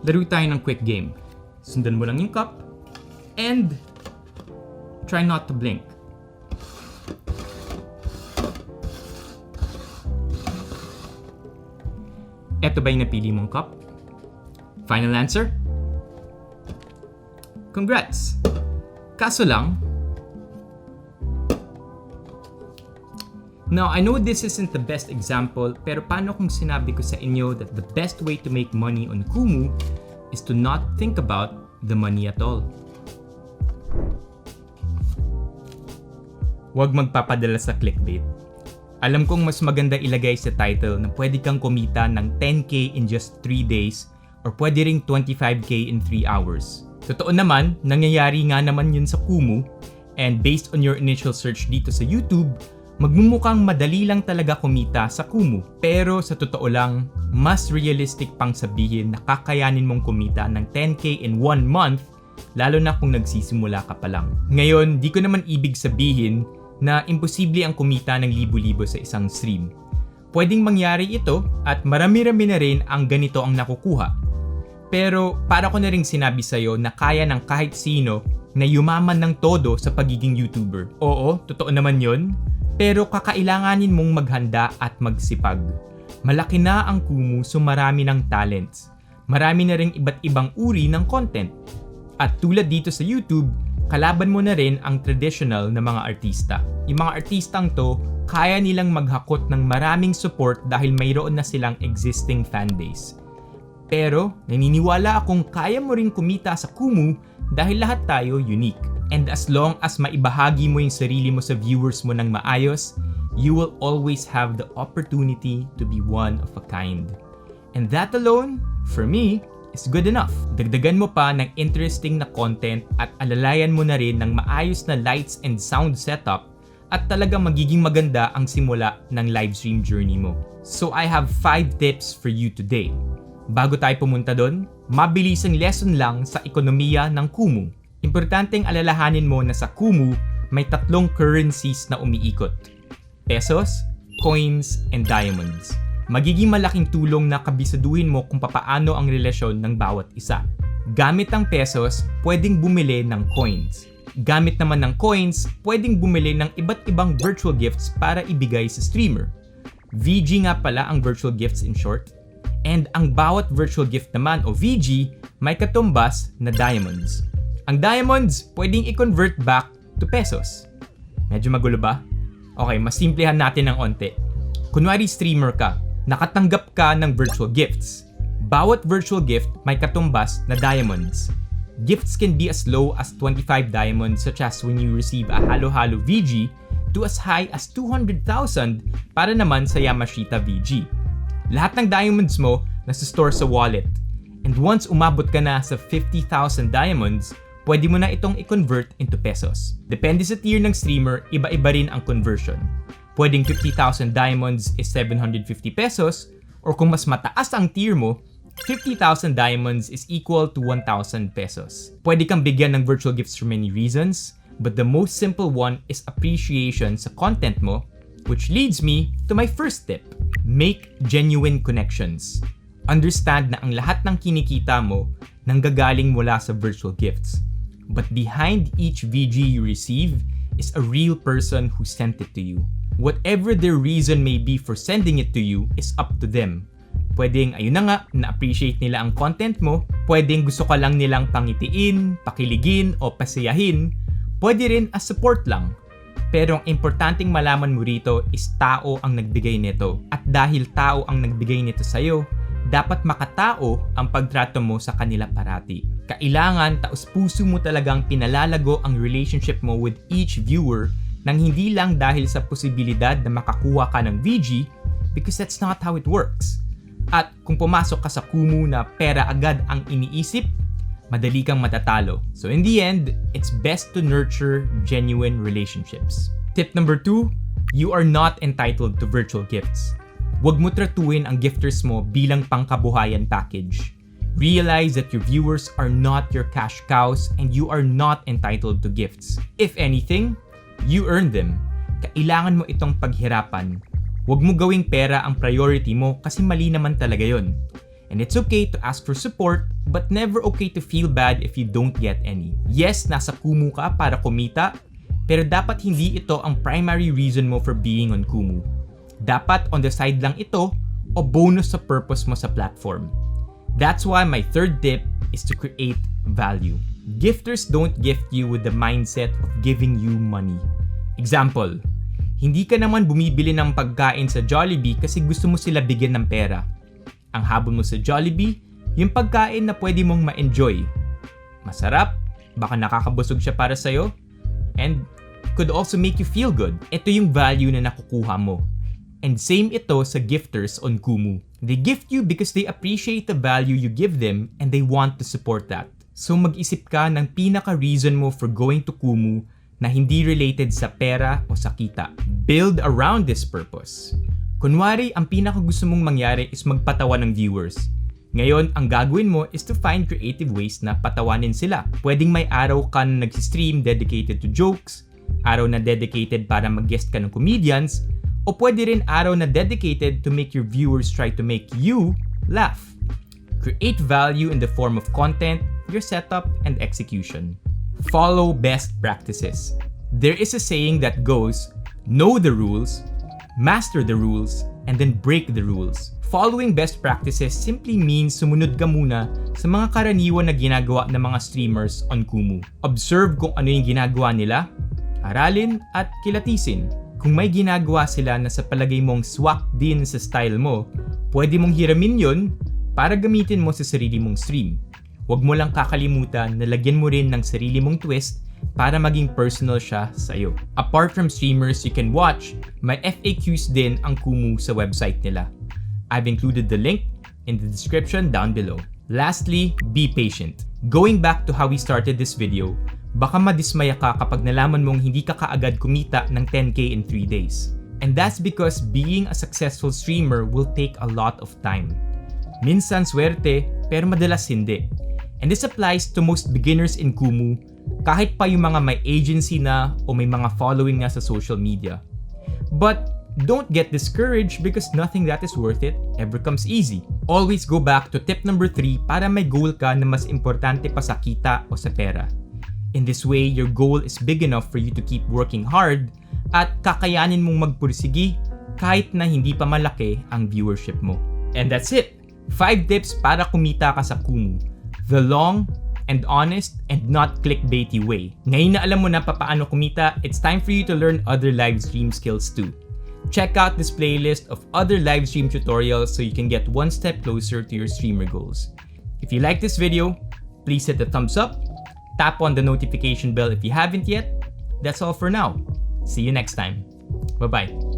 laro tayo ng quick game. Sundan mo lang yung cup and try not to blink. Eto ba yung napili mong cup? Final answer? Congrats! Kaso lang, now, I know this isn't the best example, pero paano kung sinabi ko sa inyo that the best way to make money on Kumu is to not think about the money at all? Huwag magpapadala sa clickbait. Alam kong mas maganda ilagay sa title na pwede kang kumita ng 10K in just 3 days or pwede ring 25K in 3 hours. Totoo naman, nangyayari nga naman yun sa Kumu, and based on your initial search dito sa YouTube, magmumukhang madali lang talaga kumita sa Kumu. Pero sa totoo lang, mas realistic pang sabihin na kakayanin mong kumita ng 10K in 1 month, lalo na kung nagsisimula ka pa lang. Ngayon, di ko naman ibig sabihin na imposible ang kumita ng libo-libo sa isang stream. Pwedeng mangyari ito at marami-rami na rin ang ganito ang nakukuha. Pero para ko na rin sinabi sa'yo na kaya ng kahit sino na yumaman ng todo sa pagiging YouTuber. Oo, totoo naman yon. Pero kakailanganin mong maghanda at magsipag. Malaki na ang Kumu, so marami ng talents. Marami na ring iba't ibang uri ng content. At tulad dito sa YouTube, kalaban mo na rin ang traditional na mga artista. Yung mga artistang to, kaya nilang maghakot ng maraming support dahil mayroon na silang existing fanbase. Pero naniniwala akong kaya mo rin kumita sa Kumu dahil lahat tayo unique. And as long as maibahagi mo yung sarili mo sa viewers mo ng maayos, you will always have the opportunity to be one of a kind. And that alone, for me, is good enough. Dagdagan mo pa ng interesting na content at alalayan mo na rin ng maayos na lights and sound setup at talagang magiging maganda ang simula ng livestream journey mo. So I have 5 tips for you today. Bago tayo pumunta doon, mabilisang lesson lang sa ekonomiya ng Kumu. Importanteng alalahanin mo na sa Kumu, may 3 currencies na umiikot. Pesos, coins, and diamonds. Magiging malaking tulong na kabisaduhin mo kung papaano ang relasyon ng bawat isa. Gamit ang pesos, pwedeng bumili ng coins. Gamit naman ng coins, pwedeng bumili ng iba't ibang virtual gifts para ibigay sa streamer. VG nga pala ang virtual gifts in short. And ang bawat virtual gift naman o VG, may katumbas na diamonds. Ang diamonds, pwedeng i-convert back to pesos. Medyo magulo ba? Okay, mas simplihan natin ng onte. Kunwari streamer ka, nakatanggap ka ng virtual gifts. Bawat virtual gift may katumbas na diamonds. Gifts can be as low as 25 diamonds, such as when you receive a halo-halo VG, to as high as 200,000 para naman sa Yamashita VG. Lahat ng diamonds mo nasa store sa wallet. And once umabot ka na sa 50,000 diamonds, pwede mo na itong i-convert into pesos. Depende sa tier ng streamer, iba-iba rin ang conversion. Pwedeng 50,000 diamonds is 750 pesos, or kung mas mataas ang tier mo, 50,000 diamonds is equal to 1,000 pesos. Pwede kang bigyan ng virtual gifts for many reasons, but the most simple one is appreciation sa content mo, which leads me to my first tip. Make genuine connections. Understand na ang lahat ng kinikita mo nanggagaling mula sa virtual gifts. But behind each VG you receive is a real person who sent it to you. Whatever their reason may be for sending it to you is up to them. Pwedeng ayun na nga, na-appreciate nila ang content mo. Pwedeng gusto ka lang nilang pangitiin, pakiligin, o pasayahin. Pwede rin as support lang. Pero ang importanteng malaman mo rito is tao ang nagbigay nito. At dahil tao ang nagbigay nito sa'yo, dapat makatao ang pagtrato mo sa kanila parati. Kailangan taos-puso mo talagang pinalalago ang relationship mo with each viewer nang hindi lang dahil sa posibilidad na makakuha ka ng VG, because that's not how it works. At kung pumasok ka sa Kumu na pera agad ang iniisip, madali kang matatalo. So in the end, it's best to nurture genuine relationships. Tip number 2, you are not entitled to virtual gifts. Huwag mo tratuin ang gifters mo bilang pangkabuhayan package. Realize that your viewers are not your cash cows and you are not entitled to gifts. If anything, you earn them. Kailangan mo itong paghirapan. Huwag mo gawing pera ang priority mo kasi mali naman talaga yon. And it's okay to ask for support, but never okay to feel bad if you don't get any. Yes, nasa Kumu ka para kumita, pero dapat hindi ito ang primary reason mo for being on Kumu. Dapat on the side lang ito o bonus sa purpose mo sa platform. That's why my third tip is to create value. Gifters don't gift you with the mindset of giving you money. Example, hindi ka naman bumibili ng pagkain sa Jollibee kasi gusto mo sila bigyan ng pera. Ang habol mo sa Jollibee, yung pagkain na pwede mong ma-enjoy. Masarap, baka nakakabusog siya para sa'yo, and could also make you feel good. Ito yung value na nakukuha mo. And same ito sa gifters on Kumu. They gift you because they appreciate the value you give them and they want to support that. So mag-isip ka ng pinaka-reason mo for going to Kumu na hindi related sa pera o sa kita. Build around this purpose. Kunwari, ang pinaka-gusto mong mangyari is magpatawa ng viewers. Ngayon, ang gagawin mo is to find creative ways na patawanin sila. Pwedeng may araw ka na nag-stream dedicated to jokes, araw na dedicated para mag-guest ka ng comedians, o pwede rin araw na dedicated to make your viewers try to make you laugh. Create value in the form of content, your setup, and execution. Follow best practices. There is a saying that goes, know the rules, master the rules, and then break the rules. Following best practices simply means sumunod ka muna sa mga karaniwan na ginagawa ng mga streamers on Kumu. Observe kung ano yung ginagawa nila, aralin at kilatisin. Kung may ginagawa sila na sa palagay mong swak din sa style mo, pwede mong hiramin yun para gamitin mo sa sarili mong stream. Huwag mo lang kakalimutan na lagyan mo rin ng sarili mong twist para maging personal siya sa'yo. Apart from streamers you can watch, may FAQs din ang Kumu sa website nila. I've included the link in the description down below. Lastly, be patient. Going back to how we started this video, baka madismaya ka kapag nalaman mong hindi ka kaagad kumita ng 10K in 3 days. And that's because being a successful streamer will take a lot of time. Minsan swerte, pero madalas hindi. And this applies to most beginners in Kumu, kahit pa yung mga may agency na o may mga following na sa social media. But don't get discouraged because nothing that is worth it ever comes easy. Always go back to tip number 3 para may goal ka na mas importante pa sa kita o sa pera. In this way, your goal is big enough for you to keep working hard at kakayanin mong magpursigi kahit na hindi pa malaki ang viewership mo. And that's it! 5 tips para kumita ka sa Kumu. The long and honest and not clickbaity way. Ngayon na alam mo na papaano kumita, it's time for you to learn other live stream skills too. Check out this playlist of other live stream tutorials so you can get one step closer to your streamer goals. If you like this video, please hit the thumbs up, tap on the notification bell if you haven't yet. That's all for now. See you next time. Bye-bye.